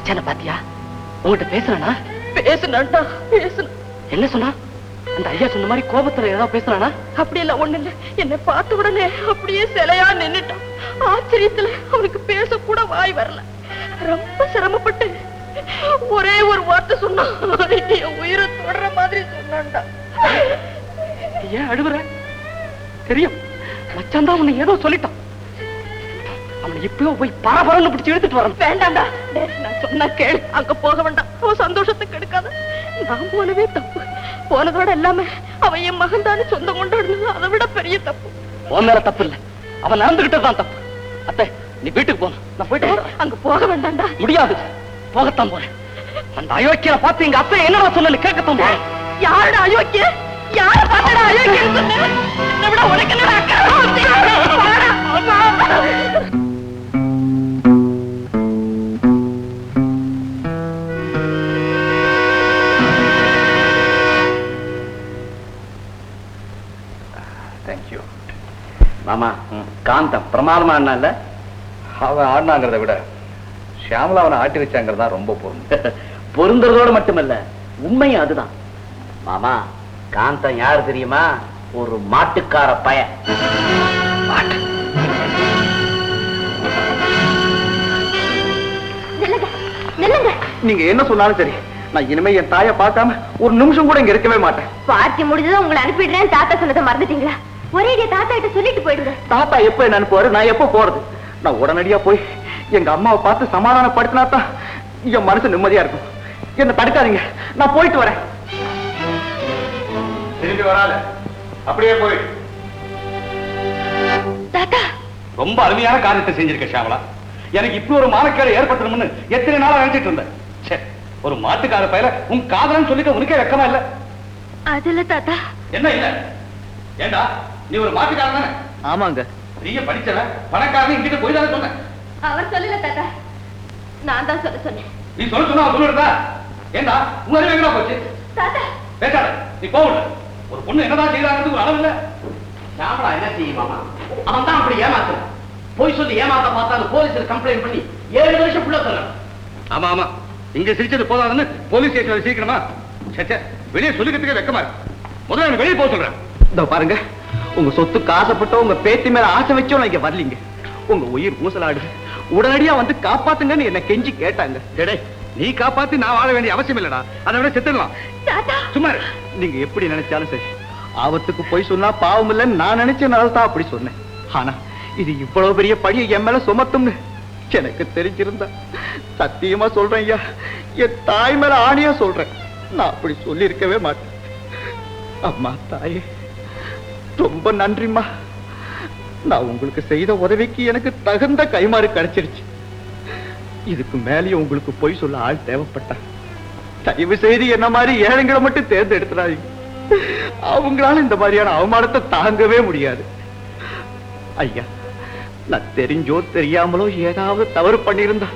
மச்சான பாத்தியா? உங்ககிட்ட பேசுறானா? பேசுனான்டா, பேசுன. என்ன சொன்னா? அந்த ஐயா சொன்ன மாதிரி கோபத்துல ஏதாவது பேசுறானா? அப்படி இல்ல, ஒண்ணு இல்ல. என்னை பார்த்த உடனே அப்படியே சிலையா நின்னுட்டான். ஆச்சரியத்துல அவனுக்கு பேச கூட வாய் வரல. ரொம்ப சிரமப்பட்டு ஒரே ஒரு வார்த்தை சொன்னான். என் உயிரை தொடர மாதிரி சொன்னான்டா. ஏன் அழுகுற? தெரியும், மச்சான் தான் உன்னை ஏதோ சொல்லிட்டான். அவனை இப்பயோ போய் பரபரன்னு பிடிச்சு எடுத்துட்டு வரணும். வேண்டாம்டா, நான் சொன்னா கேளு. அங்க போக வேண்டாம். உன் சந்தோஷத்தை கெடுக்காத. நான் போனவே தப்பு. போனதோட எல்லாமே அவன் என் மகன் தானே சொந்தம் கொண்டாடுனது அதை விட பெரிய தப்பு. உன் மேல தப்பு இல்ல, அவன் நடந்துகிட்டதான் தப்பு. அத்தை, நீ வீட்டுக்கு போன. நான் போயிட்டு அங்க போக வேண்டாம்டா. முடியாது, போகத்தான் போறேன். அந்த அயோக்கியரை பார்த்து எங்க அத்தை என்னடா சொன்னு கேட்கத்தான் போறேன். யாருடா அயோக்கிய? யார பார்த்தடா அயோக்கியன்னு சொன்னேன்? என்னை விட உனக்கு என்னடா மாமா, காந்தம் பிரமாதமா ஆடினால. அவன் ஆடினாங்கிறத விட ஷியாமலா அவனை ஆட்டி வச்சாங்கிறதா ரொம்ப பொருந்துறதோடு மட்டுமல்ல, உண்மையும் அதுதான். மாமா, காந்தம் யாரு தெரியுமா? ஒரு மாட்டுக்கார பய. நீங்க என்ன சொன்னாலும் சரி, நான் இனிமே என் தாயை பார்க்காம ஒரு நிமிஷம் கூட இங்க இருக்கவே மாட்டேன். பார்ட்டி முடிஞ்சதும் உங்களை அனுப்பிடுறேன். தாத்தா சொன்னதை மறந்துட்டீங்களா? ஒரே தாத்தா கிட்ட சொல்லிட்டு போயிடுங்க. தாத்தா எப்ப என்ன அனுப்புவாரு? நான் எப்ப போறது? நான் உடனடியா போய் எங்க அம்மாவை பார்த்து சமாதானப்படுத்தினா தான் என் மனசு நிம்மதியா இருக்கும். என்ன தடுக்காதீங்க, நான் போயிட்டு வரேன். திரும்பி வராத, அப்படியே போய். தாத்தா, ரொம்ப அருமையான காரியத்தை செஞ்சிருக்க ஷியாமலா. எனக்கு இப்படி ஒரு மானக்கேடு ஏற்பட்டுரும்னு எத்தனை நாளா நினைச்சிட்டு இருந்தேன். ஒரு மாட்டுக்கார பையல உன் காதலன்னு சொல்லிக்க உனக்கே வெக்கமா இல்ல? அதுல தாத்தா. என்ன இல்ல? ஏண்டா, நீ ஒரு மாட்டுக்காரன் தானே? ஆமாங்க. நீங்க படிச்சவன், பணக்காரன், இங்கிட்ட போய் தானே சொன்ன. அவர் சொல்லல தாத்தா, நான் தான் சொல்ல சொன்னேன். நீ சொன்னா சொல்லுறதா? ஏண்டா, உங்க அறிவு எங்கடா போச்சு? தாத்தா பேசாத, நீ போகல. ஒரு பொண்ணு என்னதான் செய்யறாங்க ஒரு அளவு இல்ல. ஷியாமலா என்ன செய்யும் மாமா? அவன் தான் அப்படி ஏமாத்துறான். போய் சொல்லி ஏமாத்த பார்த்தா போலீஸ்ல கம்ப்ளைண்ட் பண்ணி 7 வருஷம் புள்ள சொல்லணும். ஆமா ஆமா, இங்க சிரிச்சது போதாதுன்னு போலீஸ் ஸ்டேஷன்ல சிரிக்கணுமா? சச்ச, வெளியே சொல்லிக்கிறதுக்கே வெக்கமா இருக்கு. முதல்ல எனக்கு வெளியே போக சொல்றேன். இதோ பாருங்க, உங்க சொத்துக்கு ஆசைப்பட்டோ உங்க பேத்தி மேல ஆசை வச்சோ நான் இங்க வரலீங்க. உங்க உயிர் ஊசலாடுது, உடனடியா வந்து காப்பாத்துங்கன்னு என்ன கெஞ்சி கேட்டாங்க. டேய், நீ காப்பாத்தி நான் வாழ வேண்டிய அவசியம் இல்லடா. அதை விட செத்துடலாம். சும்மா நீங்க எப்படி நினைச்சாலும் சரி, ஆபத்துக்கு போய் சொன்னா பாவம் இல்லைன்னு நான் நினைச்சனால தான் அப்படி சொன்னேன். ஆனா இது இவ்வளவு பெரிய பழியை என் மேல சுமத்தும்னு எனக்கு தெரிஞ்சிருந்தா சத்தியமா சொல்றேன் ஐயா, என் தாய் மேல ஆணியா சொல்றேன், நான் அப்படி சொல்லி இருக்கவே மாட்டேன். அம்மா தாயே, ரொம்ப நன்றிம்மா. நான் உங்களுக்கு செய்த உதவிக்கு எனக்கு தகுந்த கைமாறு கிடைச்சிருச்சு. இதுக்கு மேலேயும் உங்களுக்கு போய் சொல்ல ஆள் தேவைப்பட்டா தயவு செய்து என்ன மாதிரி ஏழைங்களை மட்டும் தேர்ந்தெடுத்துறாதீங்க. அவங்களால இந்த மாதிரியான அவமானத்தை தாங்கவே முடியாது. ஐயா, நான் தெரிஞ்சோ தெரியாமலோ ஏதாவது தவறு பண்ணியிருந்தா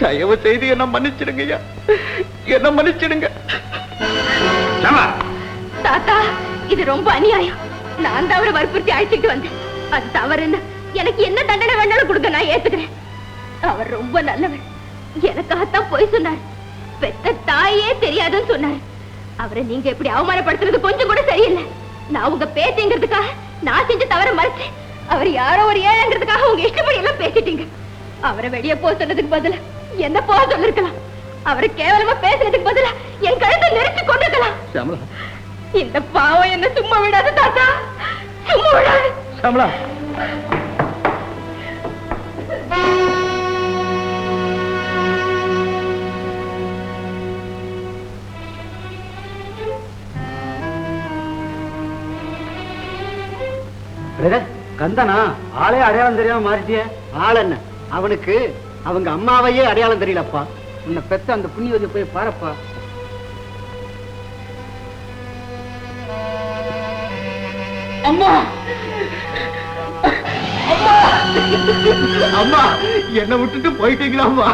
தயவு செய்து என்ன மன்னிச்சிடுங்க ஐயா, என்ன மன்னிச்சிடுங்க. தாத்தா, இது ரொம்ப அநியாயம். நான் தான் அவரை வற்புறுத்தி அழைச்சிட்டு வந்தேன். அது தவறுன்னு எனக்கு என்ன தண்டனை வேணாலும் கொடுக்க நான் ஏத்துக்கிறேன். அவர் ரொம்ப நல்லவர். எனக்காகத்தான் போய் சொன்னார். பெத்த தாயே தெரியாதுன்னு சொன்னார். அவரை நீங்க எப்படி அவமானப்படுத்துறது கொஞ்சம் கூட சரியில்லை. நான் உங்க பேத்திங்கிறதுக்காக நான் செஞ்ச தவற மறைச்சு அவர் யாரோ ஒரு ஏழைங்கிறதுக்காக உங்க இஷ்டப்படி எல்லாம் பேசிட்டீங்க. அவரை வெளியே போக சொன்னதுக்கு பதிலா என்ன போக சொல்லிருக்கலாம். அவரை கேவலமா பேசுறதுக்கு பதிலா என் கழுத்தை நெரிச்சு கொண்டிருக்கலாம். இந்த பாவம் என்ன சும்மா விடாது தாத்தா, சும்மா விடாது. ஷியாமலா, கந்தனா ஆளே அடையாளம் தெரியாம மாறிட்டிய. ஆள் என்ன, அவனுக்கு அவங்க அம்மாவையே அடையாளம் தெரியலப்பா. உன்னை பெத்த அந்த புண்ணியவதியை போய் பாருப்பா. அம்மா அம்மா, என்னை விட்டுட்டு போயிட்டீங்களாம்மா?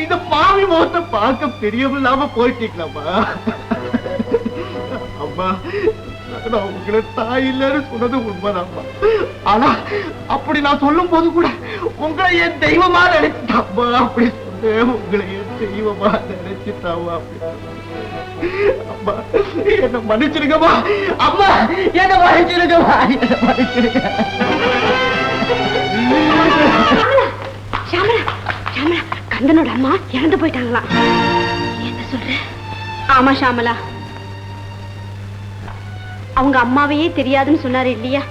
இந்த பாவி முகத்தை பார்க்க பிரியமில்லாம போயிட்டீங்களாம்மா? அம்மா, நான் உங்களை தாய் இல்லைன்னு சொன்னது உண்மைதான்மா. ஆனா அப்படி நான் சொல்லும் போது கூட உங்களை என் தெய்வமா நினைச்சேன். அப்படி சொன்னேன், உங்களை என் தெய்வமா நினைச்சுட்டாவா? அம்மா என்ன மன்னிச்சிருங்கம்மா, அம்மா என்ன மன்னிச்சிருங்கம்மா, என்ன மன்னிச்சிருங்க. ஷாமலா, ஷாமலா, கந்தனோட அம்மா இறந்து போயிட்டாங்களா? என்ன சொல்ற? ஆமா ஷாமலா, அவங்க அம்மாவையே தெரியாதுன்னு சொன்னாரு இல்லையா,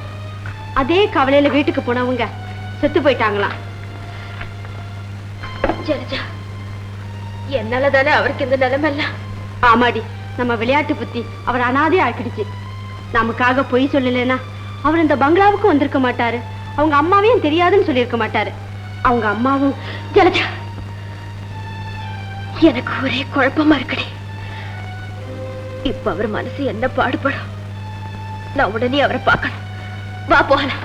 அதே கவலையில வீட்டுக்கு போனவங்க செத்து போயிட்டாங்களா? என்னால தானே அவருக்கு இந்த நிலைமை இல்ல. ஆமாடி, நம்ம விளையாட்டு புத்தி அவர் அனாதே ஆக்கிடுச்சு. நமக்காக பொய் சொல்லலைன்னா அவர் இந்த பங்களாவுக்கு வந்திருக்க மாட்டாரு, அவங்க அம்மாவையும் தெரியாதுன்னு சொல்லியிருக்க மாட்டாரு. அவங்க அம்மாவும் ஜலஜா, எனக்கு ஒரே குழப்பமா இருக்குடி. இப்ப அவர் மனசு என்ன பாடுபடும்? நான் உடனே அவரை பார்க்கணும். வா போகலாம்.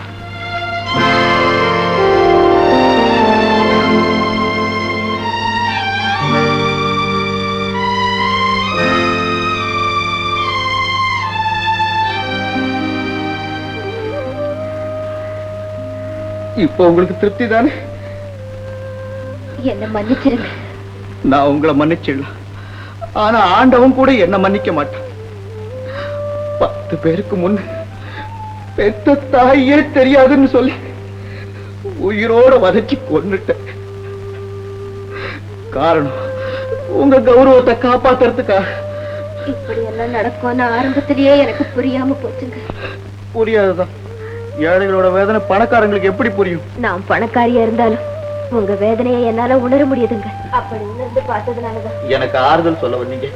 இப்போ உங்களுக்கு திருப்தி தானே? என்ன மன்னிச்சிருங்க. நான் உங்களை மன்னிச்சிடலாம், ஆனா ஆண்டவன் கூட என்ன மன்னிக்க மாட்டான். 10 பேருக்கு முன்ன பெத்த தாயே தெரியாதுன்னு சொல்லி உயிரோட வதச்சி கொன்னுட்டேன். காரணம் உங்க கௌரவத்தை காப்பாத்துறதுக்காக. இப்படி எல்லாம் நடக்கும்னு ஆரம்பத்திலேயே எனக்கு புரியாம போச்சுங்க. புரியாதுதான். ஏழைகளோட வேதனை பணக்காரங்களுக்கு எப்படி புரியும்? நான் பணக்காரியா இருந்தாலும் உங்க வேதனையை என்னால உணர முடியுதுங்க. அப்படி உணர்ந்து பார்த்ததுனாலதான் எனக்கு ஆறுதல் சொல்ல வந்தீங்க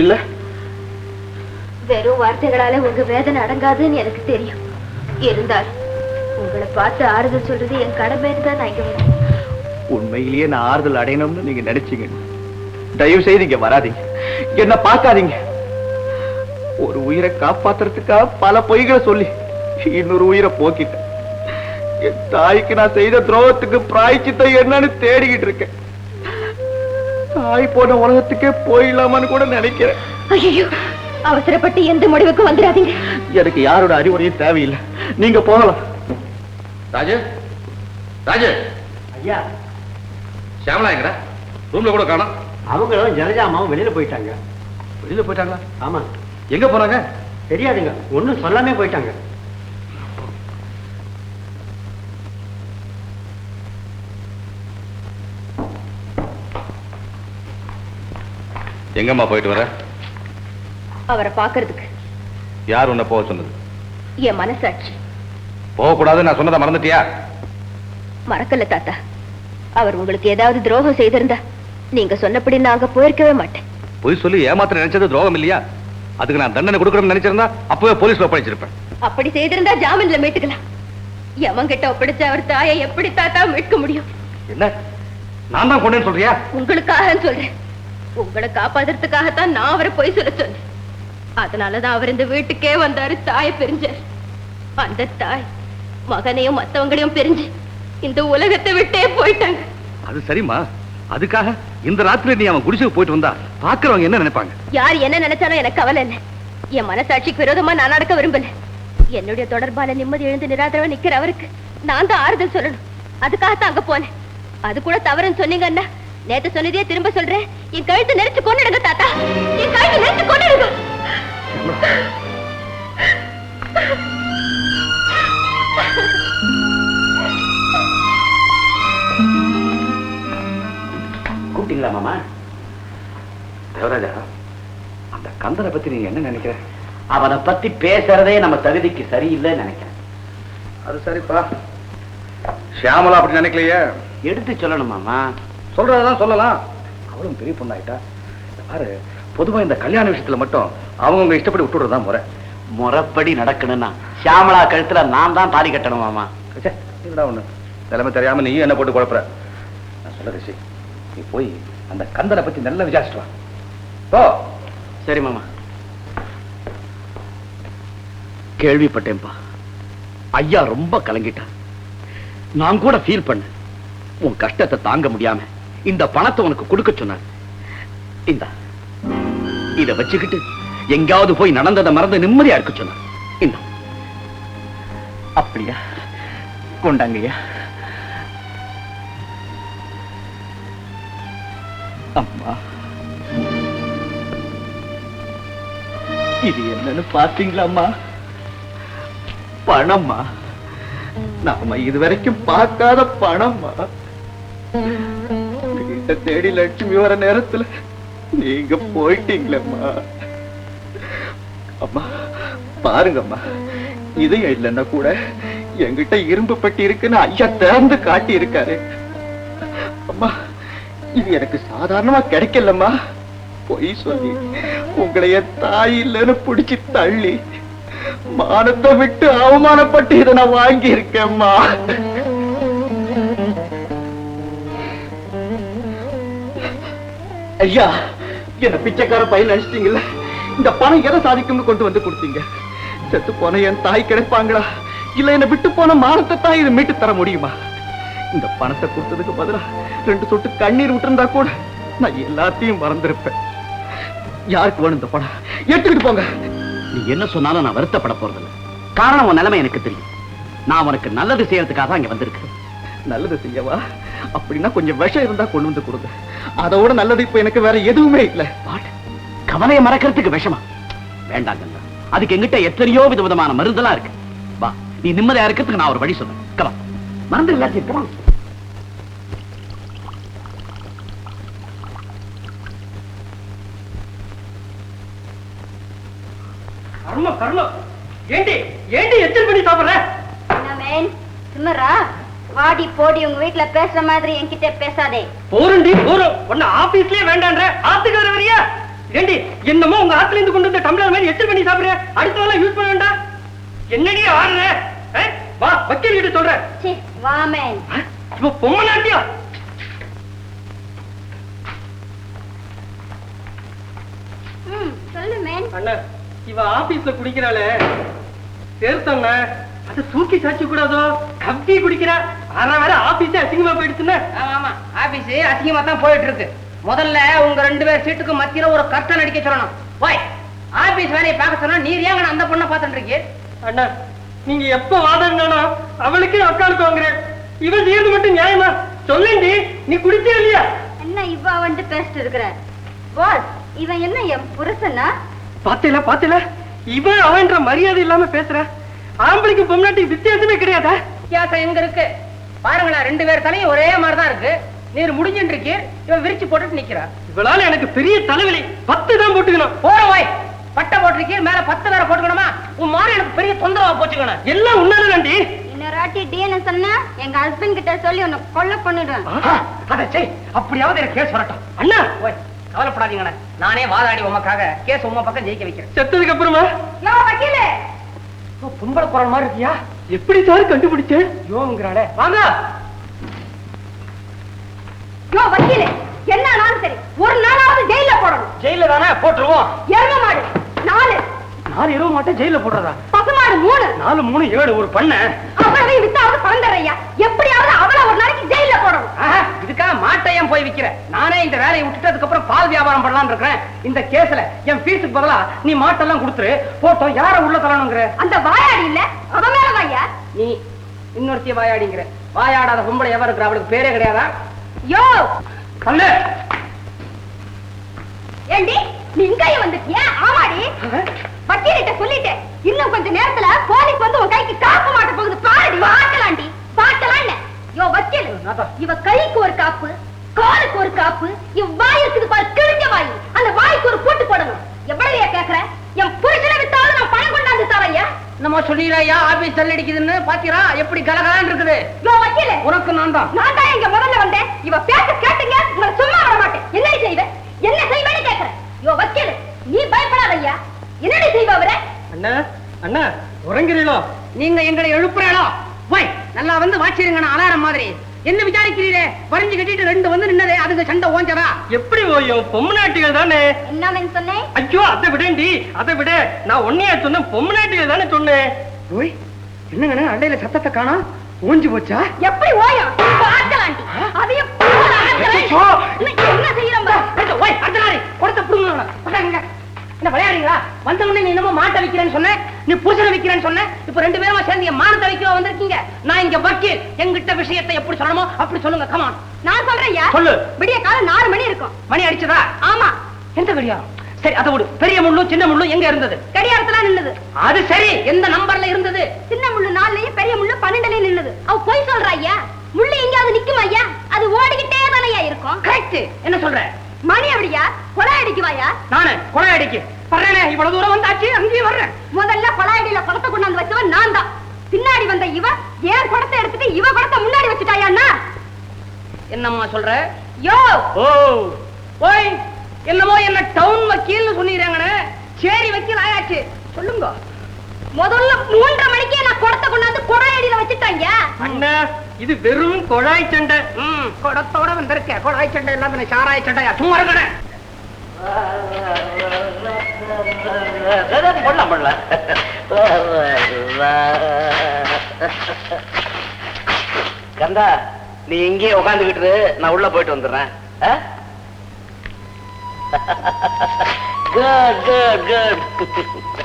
இல்ல? வெறும் வார்த்தைகளால உங்க வேதனை அடங்காதுன்னு எனக்கு தெரியும். இருந்தாலும் உங்களை பார்த்து ஆறுதல் சொல்றது என் கடமைன்னு தான் நான் இங்க வரேன். உண்மையிலேயே நான் ஆறுதல் அடையணும்னு நீங்க நினைச்சீங்க, தயவு செய்து இங்க வராதீங்க, என்ன பார்க்காதீங்க. ஒரு உயிரை காப்பாத்துறதுக்காக பல பொய்களை சொல்லி இன்னொரு உயிரை போக்கிட்டேன். என் தாய்க்கு நான் செய்த துரோகத்துக்கு பிராயச்சித்தம் என்னன்னு தேடிக்கிட்டு இருக்கேன். தாய் போன உலகத்துக்கே போயிடலாமான்னு கூட நினைக்கிறேன். ஐயோ, அவசரப்பட்டு எந்த முடிவுக்கு வந்துடாதீங்க. எனக்கு யாரோட அறிவுரையும் தேவையில்லை, நீங்க போகலாம். ராஜு, ராஜு. ஐயா, ஷியாமலா எங்கடா? ரூம்ல கூட காணோம். அவங்களும் ஜலஜாமாவும் வெளியில போயிட்டாங்க. வெளியில போயிட்டாங்களா? ஆமா. எங்க போறாங்க? தெரியாதுங்க, ஒண்ணும் சொல்லாமே போயிட்டாங்க. எங்கம்மா போயிட்டு வர? அவரை பாக்குறதுக்கு. யார் உன்னை போக சொன்னது? என் மனசாட்சி. போகக்கூடாது நான் சொன்னதை மறந்துட்டியா? மறக்கல தாத்தா. அவர் உங்களுக்கு ஏதாவது துரோகம் செய்திருந்தா நீங்க சொன்னபடி நாங்க போயிருக்கவே மாட்டேன். பொய் சொல்லி ஏமாத்த நினைச்சது துரோகம் இல்லையா? அதுக்கு நான் தண்டனை கொடுக்கணும்னு நினைச்சிருந்தா அப்பவே போலீஸ்ல ஒப்படைச்சிருப்பேன். அப்படி செய்திருந்தா ஜாமீன்ல மீட்டுக்கலாம். எவங்கிட்ட ஒப்படைச்ச அவர் தாயை எப்படி தாத்தா மீட்க முடியும்? என்ன நான் தான் கொண்டேன்னு சொல்றியா? உங்களுக்காக சொல்றேன். உங்களை காப்பாத்துறதுக்காகத்தான் நான் அவரை பொய் சொல்ல சொன்னேன். அதனாலதான் அவர் இந்த வீட்டுக்கே வந்தாரு, தாயை பிரிஞ்சார். அந்த தாய் மகனையும் மத்தவங்களையும் பிரிஞ்சு இந்த உலகத்தை விட்டே போயிட்டாங்க. அது சரிம்மா, அதுக்காக இந்த ராத்திரி நீ அவன் குடிசுக்கு போயிட்டு வந்தா பாக்குறவங்க என்ன நினைப்பாங்க? யார் என்ன நினைச்சாலும் எனக்கு கவலை இல்லை. என் மனசாட்சிக்கு விரோதமா நான் நடக்க விரும்பல. என்னுடைய தொடர்பால நிம்மதி எழுந்து நிராதரவா நிக்கிற அவருக்கு நான் தான் ஆறுதல் சொல்லணும். அதுக்காகத்தான் அங்க போனேன். அது கூட தவறுன்னு சொன்னீங்கன்னா நேத்து சொன்னதே திரும்ப சொல்றேன். என் கழுத்து நெரிச்சு கொண்டுடுங்க தாத்தா, என் கழுத்து நெரிச்சு கொண்டுடுங்க. கூப்பிட்டீங்களா மாமா? தேவராஜா, அந்த கந்தனை பத்தி நீங்க என்ன நினைக்கிற? அவனை பத்தி பேசுறதே நம்ம தகுதிக்கு சரியில்லைன்னு நினைக்கிறேன். அது சரிப்பா. ஷியாமலா அப்படி நினைக்கலையே. எடுத்து சொல்லணும் மாமா. சொல்றதான் சொல்லலாம். அவளும் பெரிய பொண்ணாயிட்டா. பாரு, பொதுவா இந்த கல்யாண விஷயத்துல மட்டும் அவங்க இஷ்டப்படி விட்டுடுறதுதான் முறை. முறைப்படி நடக்கணும்னா ஷியாமலா கழுத்துல நான் தான் தாலி கட்டணும் மாமா. இதுதான் ஒண்ணு. நிலைமை தெரியாம நீ என்ன போட்டு குழப்புற. நான் சொல்ல ரிஷி, நீ போய் அந்த கந்தனை பத்தி நல்லா விசாரிச்சுட்டு வா. சரி மாமா. கேள்விப்பட்டேன்பா, ஐயா ரொம்ப கலங்கிட்டான். நான் கூட ஃபீல் பண்ண. உன் கஷ்டத்தை தாங்க முடியாம இந்த பணத்தை உனக்கு கொடுக்க சொன்னார். இந்த இத வச்சுக்கிட்டு எங்காவது போய் நடந்ததை மறந்து நிம்மதியா இருக்க சொன்னார். இந்த அப்படியா? கொண்டாங்கய்யா. அம்மா, இது என்னன்னு பாத்தீங்களாம்மா? பணம்மா. நாம இதுவரைக்கும் பார்க்காத பணம்மா. வீட்டை தேடி லட்சுமி வர நேரத்துல நீங்க போயிட்டீங்களேம்மா. அம்மா பாருங்கம்மா, இதயம் இல்லைன்னா கூட என்கிட்ட இரும்பு பெட்டி இருக்குன்னு ஐயா திறந்து காட்டி இருக்காரு. அம்மா, இது எனக்கு சாதாரணமா கிடைக்கலம்மா. பொய் சொல்லி உங்களைய தாய் இல்லைன்னு பிடிச்சு தள்ளி மானத்தை விட்டு அவமானப்பட்டு இதை நான் வாங்கி இருக்கேம்மா. ஐயா, என்ன பிச்சைக்கார பையன் நினைச்சிட்டீங்கல்ல? இந்த பணம் எதை சாதிக்கும்னு கொண்டு வந்து கொடுத்தீங்க. செத்து போன என் தாய் கிடைப்பாங்களா, இல்ல என்ன விட்டு போன மானத்தை தாய் இதை மீட்டு தர முடியுமா? இந்த பணத்தை கொடுத்ததுக்கு பதிலா 2 சொட்டு கண்ணீர் விட்டுருந்தா கூட நான் எல்லாத்தையும் மறந்திருப்பேன். யாருக்கு வேணும் இந்த பணம்? எடுத்துக்கிட்டு போங்க. நீ என்ன சொன்னாலும் நான் வருத்தப்பட போறதில்லை. காரணம் உன் நிலைமை எனக்கு தெரியும். நான் உனக்கு நல்லது செய்யறதுக்காக தான் இங்க வந்திருக்கேன். நல்லது செய்யவா? அப்படின்னா கொஞ்சம் விஷம் இருந்தா கொண்டு வந்து கொடுங்க. அதோட நல்லது இப்ப எனக்கு வேற எதுவுமே இல்லை. கவலையை மறக்கிறதுக்கு விஷமா? வேண்டாங்க, அதுக்கு எங்கிட்ட எத்தனையோ விதவிதமான மருந்தெல்லாம் இருக்கு. வா, நீ நிம்மதியா இருக்கிறதுக்கு நான் ஒரு வழி சொன்னேன். கவா, மறந்து எல்லாத்தையும் கவா. ஏண்டி எச்சல் பண்ணி சாப்பிடுற? வாடி போடி, உங்க வீட்டுல பேசுற மாதிரி என்கிட்ட பேசாதே. போறண்டி போறோம். ஒன்னு ஆபீஸ்லயே வேண்டான்ற ஆத்துக்கு வர வரியா? ஏண்டி என்னமோ உங்க ஆத்துல இருந்து கொண்டு வந்த டம்ளர் மாதிரி எச்சல் பண்ணி சாப்பிடுற. அடுத்த யூஸ் பண்ண வேண்டாம். என்னடி ஆடுற? வா, வக்கீல் கிட்ட சொல்றேன். வாமேன், இப்ப பொம்மை நாட்டியா? சொல்லு மேன். அண்ணா, இவ ஆபீஸ்ல குடிக்கிறாளே சேர்த்தண்ண, அது தூக்கி சாட்சி கூடாதோ? கம்பி குடிக்கிறா. ஆனா வேற ஆபீஸே அசிங்கமா போயிடுச்சுன்னா? ஆமா, ஆபீஸ் அசிங்கமா தான் போயிட்டு இருக்கு. முதல்ல உங்க 2 பேர் சீட்டுக்கு மத்தியில ஒரு கர்டன் அடிக்க சொல்லணும். போய் ஆபீஸ் வேலையை பார்க்க சொன்னா நீர் ஏங்க அந்த பொண்ணை பார்த்துட்டு இருக்கீங்க? அண்ணா, நீங்க எப்ப வாதாடினாலும் அவளுக்கே அக்காளுக்கு வாங்குறேன். இவன் செய்யறது மட்டும் நியாயமா? சொல்லேண்டி, நீ குடிச்சே இல்லையா? என்ன இவ வந்து பேசிட்டு இருக்கிற? பாஸ், இவன் என்ன என் புருஷனா? பாத்தீல இவன் அவன்ற மரியாதை இல்லாம பேசுற. ஆம்பளைக்கு பொம்னாட்டிக்கு வித்தியாசமே கிடையாதா? வித்தியாசம் எங்க இருக்கு பாருங்களா? 2 பேர் தலையும் ஒரே மாதிரிதான் இருக்கு. நீர் முடிஞ்சுட்டு இருக்கீ, இவன் விரிச்சு போட்டுட்டு நிக்கிறா. இவளால எனக்கு பெரிய தலைவலி. 10 தான் போட்டுக்கணும். போய் பட்டை போட்டிருக்கீ, மேல 10 வேற போட்டுக்கணுமா? உன் மாதிரி எனக்கு பெரிய தொந்தரவா போச்சுக்கணும். எல்லாம் உன்னாலதாண்டி. இன்னொரு டிஎன்எஸ் சொன்னா எங்க ஹஸ்பண்ட் கிட்ட சொல்லி உன்னை கொலை பண்ணிடுவேன். அதை செய், அப்படியாவது எனக்கு கேஸ் வரட்டும். அண்ணா, போய் கவலைப்படாதீங்கண்ணே, நானே வாதாடி உமக்காக கேஸ் உங்க பக்கம் ஜெயிக்க வைக்கிறேன். செத்ததுக்கு அப்புறமா வக்கீலே, பொம்பளை குரல் மாதிரி இருக்கியா? எப்படி சார் கண்டுபிடிச்சேன்? யோங்கிறாளே, வாங்க. யோ வக்கீலே, என்ன நாளும் சரி ஒரு நாளாவது ஜெயில போடணும். ஜெயில தானே போட்டுருவோம். எரும மாடு 4, நான் எருவ மாட்டேன். ஜெயில போடுறதா? பசுமாடு 3, 4, 3, 7 ஒரு பண்ண. அவளை வித்தாவது பந்தரையா, எப்படியாவது அவளை ஒரு நாளைக்கு ஜெயில போடணும். இதுக்காக மாட்டையும் போய் விக்கிற. நானே இந்த வேலையை விட்டுட்டு அதுக்கப்புறம் பால் வியாபாரம் பண்ணலாம்னு இருக்கிறேன். இந்த கேஸ்ல என் ஃபீஸுக்கு பதிலா நீ மாட்டெல்லாம் கொடுத்துரு. போட்டோம் யார உள்ள தரணுங்கிற? அந்த வாயாடி இல்ல, அவ மேல வாயா. நீ இன்னொருத்திய வாயாடிங்கிற. வாயாடாத பொம்பளை எவ இருக்கிற? அவளுக்கு பேரே கிடையாதா? யோ சொல்லு. ஏண்டி நீ இங்கேயே வந்துட்டியா? ஆமாடி, வக்கீலிட்ட சொல்லிட்டேன். இன்னும் கொஞ்ச நேரத்துல போலீஸ் வந்து உன் கைக்கு காப்பு மாட்ட போகுது. பாருடி, பாக்கலாண்டி, பாக்கலான்னு. யோ வக்கீல், இவ கைக்கு ஒரு காப்பு, காலுக்கு ஒரு காப்பு, இவ வாய் இருக்குது பாரு, கிழிஞ்ச வாய். அந்த வாய்க்கு ஒரு பூட்டு போடணும். எவ்வளவையா கேக்குற? என் புருஷனை வித்தாலும் நான் பணம் கொண்டாந்து தரையா? நம்ம சொல்லிடுறையா ஆபீஸ் தள்ளடிக்குதுன்னு பாத்தீரா? எப்படி கலகலான்னு இருக்குது. யோ வக்கீல், உனக்கு நான் தான் இங்க முதல்ல வந்தேன். இவ பேச கேட்டுங்க, உங்களை சும்மா விட மாட்டேன். என்ன செய்வ? என்ன செய்வேன்னு கேக்குறேன். யோ வக்கீல், நீ பயப்படாதய்யா. என்னடி செய்வ அவரை? அண்ணா, அண்ணா உறங்குறீங்களோ? நீங்க எங்களை எழுப்புறீங்களோ? போய் நல்லா வந்து வாச்சிருங்க. அலாரம் மாதிரி என்ன விசாரிக்கிறீரே? வரைஞ்சு கட்டிட்டு 2 வந்து நின்னதே, அதுக்கு சண்டை ஓஞ்சதா? எப்படி ஓயும்? பொம்னாட்டிகள் தானே. என்ன சொன்னேன்? ஐயோ, அதை விடேண்டி, அதை விட. நான் ஒன்னையா சொன்னேன், பொம்னாட்டிகள் தானே சொன்னேன். ஓய், என்னங்கண்ணே அண்டையில சத்தத்தை காணா? ஓஞ்சி போச்சா? எப்படி ஓயும்? பாக்கலாண்டி, அதையும் என்ன செய்யறோம்? ஓய் அர்த்தனாரி கொடுத்த புடுங்க. என்ன விளையாடுறீங்களா? வந்த உடனே நீ என்னமோ மாட்ட வைக்கிறேன்னு சொன்னேன். நீ புருஷனை வைக்கிறேன்னு சொன்ன. இப்ப 2 பேரும் சேர்ந்து என் மானத்தை வைக்க வந்திருக்கீங்க. நான் இங்க வக்கீல். என்கிட்ட விஷயத்தை எப்படி சொல்லணுமோ அப்படி சொல்லுங்க. கமான். நான் சொல்றேன். சொல்லு. விடிய காலம் 4 மணி இருக்கும். மணி அடிச்சதா? ஆமா. எந்த கடியாரம்? சரி, அதை விடு. பெரிய முள்ளும் சின்ன முள்ளும் எங்க இருந்தது? கடியாரத்துல நின்னது. அது சரி, எந்த நம்பர்ல இருந்தது? சின்ன முள்ளு 4லயும் பெரிய முள்ளு 12லயும் நின்னது. அவ போய் சொல்றா ஐயா. முள்ளு எங்கயாவது நிக்குமா ஐயா? அது ஓடிக்கிட்டே தானையா இருக்கும். கரெக்ட். என்ன சொல்ற? மணி அப்படியா? கொலை அடிக்குவாயா? நானு கொலை அடிக்கு வர்றேனே. இவ்வளவு தூரம் வந்தாச்சு, அங்கேயும் வர்றேன். முதல்ல கொலாயடியில குடத்தை கொண்டாந்து வச்சவன் நான் தான். பின்னாடி வந்த இவ ஏன் குடத்தை எடுத்துட்டு இவ குடத்தை முன்னாடி வச்சுட்டாயா? என்னம்மா சொல்ற? யோ ஓ ஓய், என்னமோ என்ன டவுன் வக்கீல்னு சொன்னீங்கன்னு. சரி, வக்கீல் ஆயாச்சு. சொல்லுங்க. முதல்ல 3:30 மணிக்கே நான் குடத்தை கொண்டாந்து கொலாயடியில வச்சுட்டாங்க. அண்ணா, இது வெறும் கொழாய் சண்டை. குடத்தோட வந்திருக்க. கொழாய் சண்டை இல்லாம சாராய சண்டையா? சும்மா இருக்கணே. கந்தா, நீ இங்கேயே உட்காந்துக்கிட்டு, நான் உள்ள போயிட்டு வந்துடுறேன். Good good good.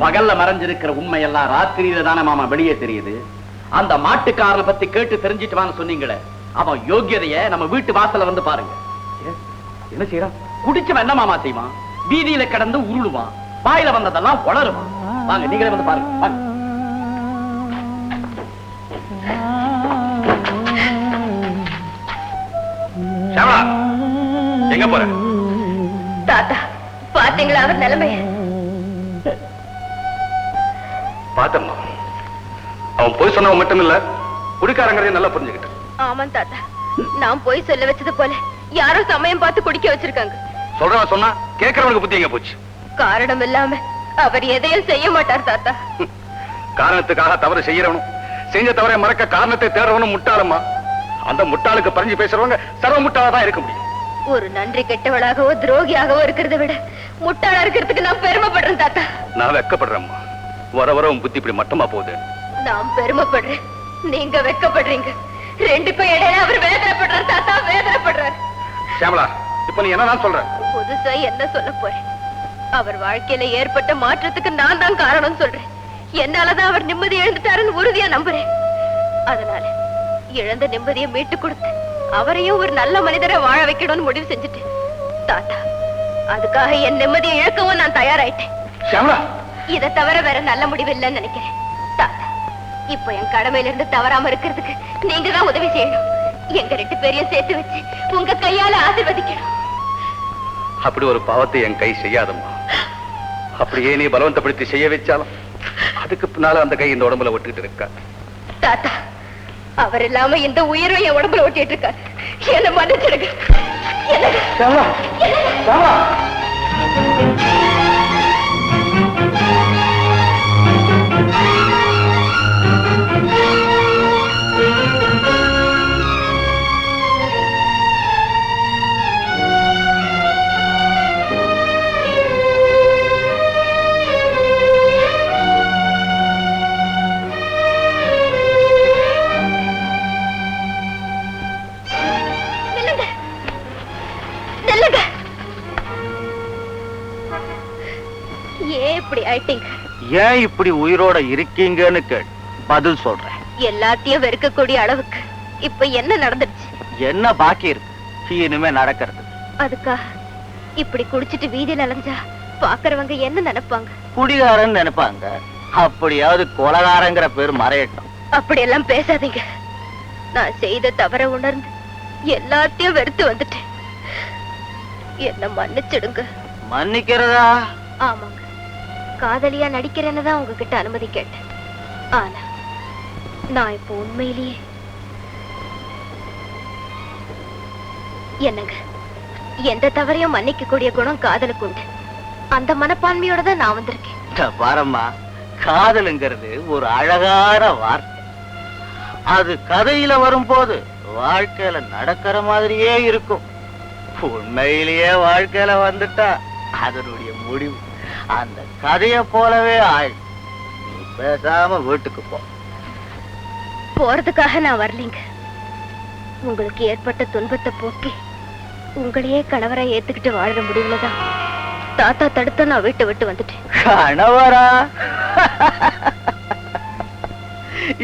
பகல்ல மறைஞ்சிருக்கிற உண்மையெல்லாம் ராத்திரியில தானே மாமா வெளியே தெரியுது. அந்த மாட்டுக்காரனை பத்தி கேட்டு தெரிஞ்சிட்டு வான்னு சொன்னீங்களே, அவன் யோகியதைய நம்ம வீட்டு வாசல்ல வந்து பாருங்க. என்ன செய்யறான்? குடிச்சவன் என்ன மாமா செய்வான்? வீதியில கிடந்து உருளுவான், வாயில வந்ததெல்லாம் உளருவான். வாங்க, நீங்களே வந்து பாருங்க. வாங்க. எங்க போற? தாத்தா, பாத்தீங்களா அவர் நிலைமைய? பாத்தம்மா, அவன் போய் சொன்னவன் மட்டும் இல்ல, குடிக்காரங்கிறதையும் நல்லா புரிஞ்சுக்கிட்டேன். ஆமா தாத்தா, நான் போய் சொல்ல வச்சது போல யாரோ சமயம் பார்த்து குடிக்க வச்சிருக்காங்க. சொல்றவன் சொன்னா கேட்கறவனுக்கு புத்தி எங்க போச்சு? காரணம் இல்லாம அவர் எதையும் செய்ய மாட்டார் தாத்தா. காரணத்துக்காக தவறு செய்யறவனும் செஞ்ச தவறை மறக்க காரணத்தை தேடுறவனும் முட்டாளம்மா. அந்த முட்டாளுக்கு பறிஞ்சு பேசுறவங்க சர்வ முட்டாளதான் இருக்க முடியும். ஒரு நன்றி கெட்டவளாகவோ துரோகியாகவோ இருக்கிறத விட முட்டாளா இருக்கிறதுக்கு நான் பெருமைப்படுறேன் தாத்தா. நான் வெக்கப்படுறேம்மா. வர வர உன் புத்தி இப்படி மட்டமா போகுது. நான் பெருமைப்படுறேன், நீங்க வெக்கப்படுறீங்க. 2க்கும் இடையில அவர் வேதனைப்படுறார் தாத்தா, வேதனைப்படுறார். சியாமளா, இப்ப நீ என்னதான் சொல்ற? புதுசா என்ன சொல்ல போறேன்? அவர் வாழ்க்கையில ஏற்பட்ட மாற்றத்துக்கு நான் தான் காரணம் சொல்றேன். என்னாலதான் அவர் நிம்மதி இழந்துட்டாருன்னு உறுதியா நம்புறேன். அதனால இழந்த நிம்மதியை மீட்டு கொடுத்து அவரையும் ஒரு நல்ல மனிதரை வாழ வைக்கணும்னு முடிவு செஞ்சுட்டேன் தாத்தா. அதுக்காக என் நிம்மதியை இழக்கவும் நான் தயாராயிட்டேன். சியாமளா, இதை தவிர வேற நல்ல முடிவு இல்லைன்னு நினைக்கிறேன் தாத்தா. இப்ப என் கடமையில இருந்து தவறாம இருக்கிறதுக்கு நீங்க தான் உதவி செய்யணும். எங்க 2 பேரையும் சேர்த்து வச்சு உங்க கையால ஆசீர்வதிக்கணும். அப்படி ஒரு பாவத்தை என் கை செய்யாதம்மா. அப்படியே நீ பலவந்தப்படுத்தி செய்ய வச்சாலும் அதுக்கு பின்னால அந்த கை இந்த உடம்புல ஒட்டுக்கிட்டு இருக்கா. தாத்தா, அவர் இல்லாம இந்த உயிரை என் உடம்புல ஒட்டிட்டு இருக்காரு. என்ன மன்னிச்சிருங்க. ஏன் இப்படி உயிரோட இருக்கீங்கன்னு பதில் சொல்றேன். எல்லாத்தையும் வெறுக்கக்கூடிய அளவுக்கு இப்ப என்ன நடந்துருச்சு? என்ன பாக்கி இருக்கு இனிமே நடக்கிறது? அதுக்கா இப்படி குடிச்சிட்டு வீதியில அலைஞ்சா பாக்குறவங்க என்ன நினைப்பாங்க? குடிகாரன்னு நினைப்பாங்க. அப்படியாவது கொலகாரங்கிற பேர் மறையட்டும். அப்படி எல்லாம் பேசாதீங்க. நான் செய்த தவற உணர்ந்து எல்லாத்தையும் வெறுத்து வந்துட்டேன். என்ன மன்னிச்சிடுங்க. மன்னிக்கிறதா? ஆமாங்க, காதலியா நடிக்கிறேன்னு தான் உங்ககிட்ட அனுமதி கேட்டேன். ஆனா நான் இப்போ உண்மையிலேயே என்னங்க, எந்த தவறையும் மன்னிக்க கூடிய குணம் காதலுக்கு உண்டு. அந்த மனப்பான்மையோட தான் நான் வந்திருக்கேன். பாரம்மா, காதலுங்கிறது ஒரு அழகான வார்த்தை. அது கதையில வரும்போது வாழ்க்கையில நடக்கிற மாதிரியே இருக்கும். உண்மையிலேயே வாழ்க்கையில வந்துட்டா அதனுடைய முடிவு அந்த கதைய போலவே ஆயிடும். நீ பேசாம வீட்டுக்கு போ. போறதுக்காக நான் வரலீங்க. உங்களுக்கு ஏற்பட்ட துன்பத்தை போக்கி உங்களையே கணவரை ஏத்துக்கிட்டு வாழற முடிவுலதான் தாத்தா தடுத்த நான் வீட்டை விட்டு வந்துட்டேன். கணவரா?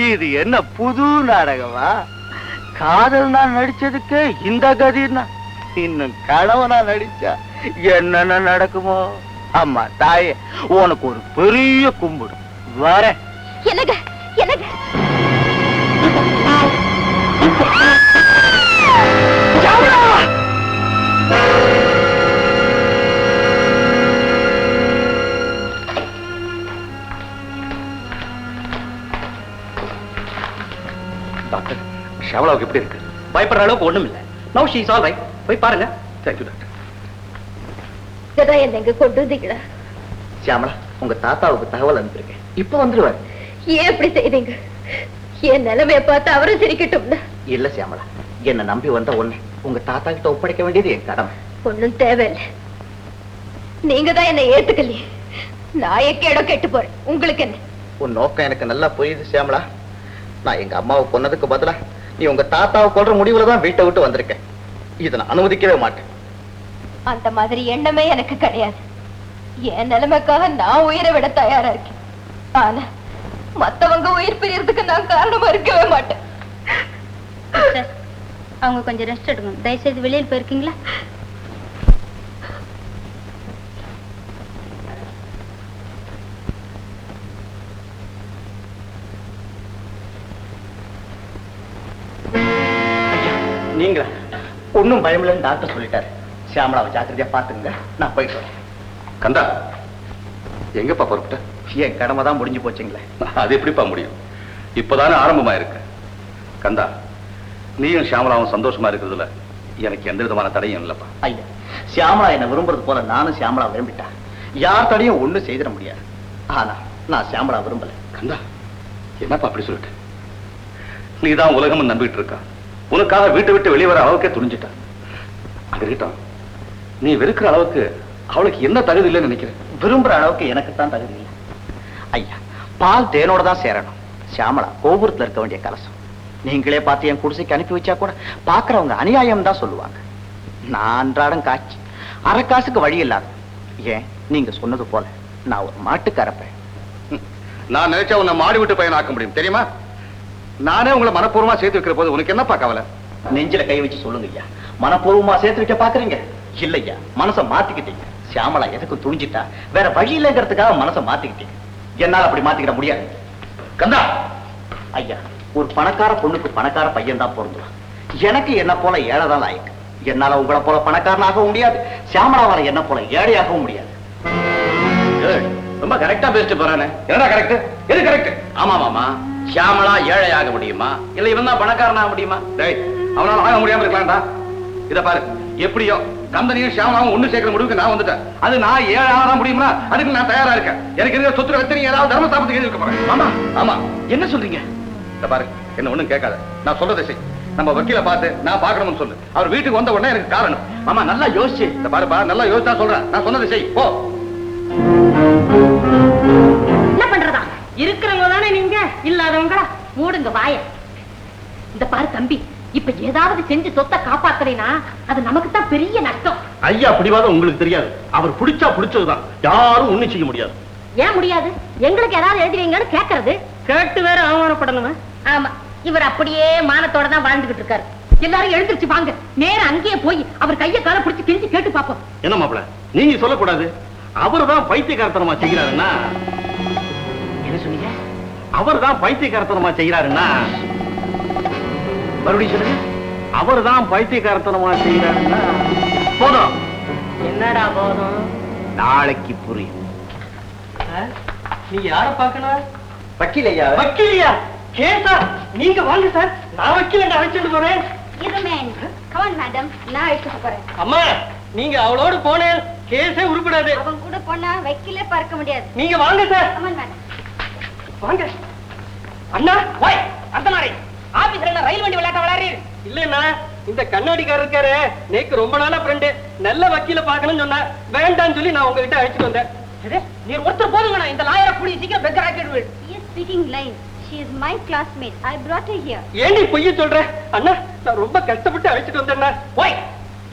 இது என்ன புது நாடகமா? காதல் நான் நடிச்சதுக்கு இந்த கதின்னா இன்னும் கணவனா நடிச்சா என்னென்ன நடக்குமோ? அம்மா தாயே, உனக்கு ஒரு பெரிய கும்பிடு. வர என்னங்க என்னங்க டாக்டர், ஷவலாவுக்கு எப்படி இருக்கு? பயப்படுற அளவுக்கு ஒண்ணும் இல்ல. Now she is all right. போய் பாருங்க. Thank you doctor. இதான் என்னங்க கொண்டு வந்தீங்களா? சியாமலா, உங்க தாத்தாவுக்கு தகவல் அனுப்பியிருக்கேன். இப்ப வந்துருவாரு. ஏன் இப்படி செய்தீங்க? என் நிலைமைய பார்த்து அவரும் சிரிக்கட்டும். இல்ல சியாமலா, என்ன நம்பி வந்த ஒண்ணு உங்க தாத்தா கிட்ட ஒப்படைக்க வேண்டியது என் கடமை. ஒண்ணும் தேவையில்லை. நீங்க தான் என்ன ஏத்துக்கலையே. நான் இடம் கெட்டு போறேன். உங்களுக்கு என்ன? உன் நோக்கம் எனக்கு நல்லா புரியுது சியாமலா. நான் எங்க அம்மாவை கொன்னதுக்கு பதிலா நீ உங்க தாத்தாவை கொல்ற முடிவுல தான் வீட்டை விட்டு வந்திருக்கேன். இதை நான் அனுமதிக்கவே மாட்டேன். அந்த மாதிரி எண்ணமே எனக்கு கிடையாது. என் நிலைமைக்காக நான் உயிரை விட தயாரா இருக்கேன். ஆனா மத்தவங்க உயிர் பிரியறதுக்கு நான் காரணமா இருக்கவே மாட்டேன். அவங்க கொஞ்சம் ரெஸ்ட் எடுக்கணும். தயவுசெய்து வெளியில் போயிருக்கீங்களா? நீங்க ஒன்னும் பயமில்லைன்னு டாக்டர் சொல்லிட்டாரு. சியாமலாவை ஜாக்கிரதையா பாத்துங்க. நான் போயிட்டு வரேன். கந்தா, எங்கப்பா புறப்பட்ட? என் கடமை தான் முடிஞ்சு போச்சுங்களே. அது எப்படிப்பா முடியும்? இப்பதானே ஆரம்பமா இருக்கு. கந்தா, நீயும் ஷியாமலாவும் சந்தோஷமா இருக்கிறதுல எனக்கு எந்த விதமான தடையும் இல்லப்பா. ஐயா, சியாமலா என்ன விரும்புறது போல நானும் சியாமலா விரும்பிட்டா யார் தடையும் ஒண்ணு செய்திட முடியாது. ஆனா நான் சியாமலா விரும்பல. கந்தா, என்னப்பா அப்படி சொல்லிட்டு? நீதான் உலகம் நம்பிட்டு இருக்கா. உனக்காக வீட்டை விட்டு வெளியே வர அளவுக்கே துணிஞ்சிட்டா. அது இருக்கட்டும், நீ வெறுக்கிற அளவுக்கு அவளுக்கு என்ன தகுதி இல்லைன்னு நினைக்கிறேன். விரும்புற அளவுக்கு எனக்கு தான் தகுதி இல்லை. ஐயா, பால் தேனோட தான் சேரணும். சியாமலா கோபுரத்துல இருக்க வேண்டிய கலசம். நீங்களே பார்த்து என் குடிசைக்கு அனுப்பி வச்சா கூட பாக்குறவங்க அநியாயம் தான் சொல்லுவாங்க. நான் அன்றாடம் காய்ச்சி அரைக்காசுக்கு வழி இல்லாத. ஏன் நீங்க சொன்னது போல நான் ஒரு மாட்டுக்கு அரைப்பேன். நான் நினைச்சா உன்னை மாடி விட்டு பையன் ஆக்க முடியும் தெரியுமா? நானே உங்களை மனப்பூர்வமா சேர்த்து வைக்கிற போது உனக்கு என்னப்பா கவலை? நெஞ்சில கை வச்சு சொல்லுங்க ஐயா. மனப்பூர்வமா சேர்த்து வைக்க பாக்குறீங்க? இல்லையா, மனசை மாத்திக்கிட்டீங்க. சியாமலா எதுக்கு துணிஞ்சிட்டா வேற வழி இல்லைங்கிறதுக்காக மனசை மாத்திக்கிட்டீங்க. என்னால அப்படி மாத்திக்கிட முடியாது. கந்தா, ஐயா, ஒரு பணக்கார பொண்ணுக்கு பணக்கார பையன் தான் பொருந்துவான். எனக்கு என்ன போல ஏழைதான் ஆயிருக்கு. என்னால உங்களை போல பணக்காரனாகவும் முடியாது, சியாமலாவால என்ன போல ஏழையாகவும் முடியாது. ரொம்ப கரெக்டா பேசிட்டு போறானே. என்னடா கரெக்ட்? எது கரெக்ட்? ஆமா மாமா, ஷியாமலா ஏழை ஆக முடியுமா இல்ல இவன் தான் பணக்காரன் ஆக முடியுமா? டேய், அவனால ஆக முடியாம இருக்கலாம்டா. இத பாரு, எப்படியோ கந்தனையும் ஷியாமலாவும் ஒண்ணு சேர்க்கிற முடிவுக்கு நான் வந்துட்டேன். அது நான் 7 ஆளதான் முடியுமா? அதுக்கு நான் தயாரா இருக்கேன். எனக்கு இருக்கிற சொத்துல வச்சு நீ ஏதாவது தர்மஸ்தாபத்துக்கு எழுதி இருக்க போறேன். ஆமா ஆமா. என்ன சொல்றீங்க? இத பாரு, என்ன ஒண்ணும் கேட்காத. நான் சொல்றதை செய். நம்ம வக்கீல பார்த்து நான் பாக்கணும்னு சொல்லு. அவர் வீட்டுக்கு வந்த உடனே எனக்கு காரணம். மாமா நல்லா யோசிச்சு. இத பாருப்பா, நல்லா யோசிச்சா சொல்றேன். நான் சொன்னதை செய். போ. என்ன பண்றதா? இருக்கிறவங்க தானே நீங்க, இல்லாதவங்களா? மூடுங்க வாய. இந்த பாரு தம்பி, இப்ப ஏதாவது செஞ்சு சொத்தை காப்பாத்தலைனா அது நமக்கு தான் பெரிய நஷ்டம். ஐயா பிடிவாதம் உங்களுக்கு தெரியாது. அவர் பிடிச்சா பிடிச்சதுதான், யாரும் ஒண்ணும் செய்ய முடியாது. ஏன் முடியாது? எங்களுக்கு ஏதாவது எழுதுவீங்கன்னு கேக்குறது. கேட்டு வேற அவமானப்படணுமா? ஆமா, இவர் அப்படியே மானத்தோட தான் வாழ்ந்துகிட்டு இருக்காரு. எல்லாரும் எழுந்திருச்சு வாங்க, நேரம் அங்கேயே போய் அவர் கைய கால பிடிச்சு கிழிச்சு கேட்டு பாப்போம். என்ன மாப்பிள, நீங்க சொல்லக்கூடாது. அவர் தான் பைத்தியக்காரத்தனமா செய்கிறாருன்னா. என்ன சொன்னீங்க? அவர் தான் பைத்தியக்காரத்தனமா செய்கிறாருன்னா மறுபடியும் சொல்லுங்க. அவர் தான் பைத்தியக்காரத்தனமா செய்கிறாருன்னா போதும். என்னடா போதும்? நாளைக்கு புரியும். நீ யார பாக்கணும்? வக்கீல் ஐயா. வக்கீலியா? கேசா? நீங்க வாங்க சார், நான் வக்கீல் அழைச்சிட்டு போறேன். மேடம், நான் அழைச்சிட்டு போறேன். அம்மா, நீங்க அவளோடு போனேன், கேஸே உருப்படாது. அவங்க கூட போனா வைக்கலே பார்க்க முடியாது. நீங்க வாங்க சார். மேடம், வாங்க. அண்ணா, ஓய், அந்த மாதிரி ஆபீஸ்ல ரயில் வண்டி விளையாட்ட விளையாடுறீர். இல்லன்னா இந்த கண்ணாடிக்காரர் இருக்காரு நேக்கு ரொம்ப நாளா ஃப்ரெண்டு, நல்ல வக்கீல பாக்கணும்னு சொன்னா வேண்டான்னு சொல்லி நான் உங்ககிட்ட அழைச்சிட்டு வந்தேன். நீ ஒருத்தர் போதுங்கண்ணா, இந்த லாயரை கூடிய சீக்கிரம் beggar ஆக்கிடுவேன். He is speaking lies. She is my classmate. I brought her here. ஏண்டி பொய்ய சொல்ற? அண்ணா நான் ரொம்ப கஷ்டப்பட்டு அழைச்சிட்டு வந்தேன்னா. ஓய்,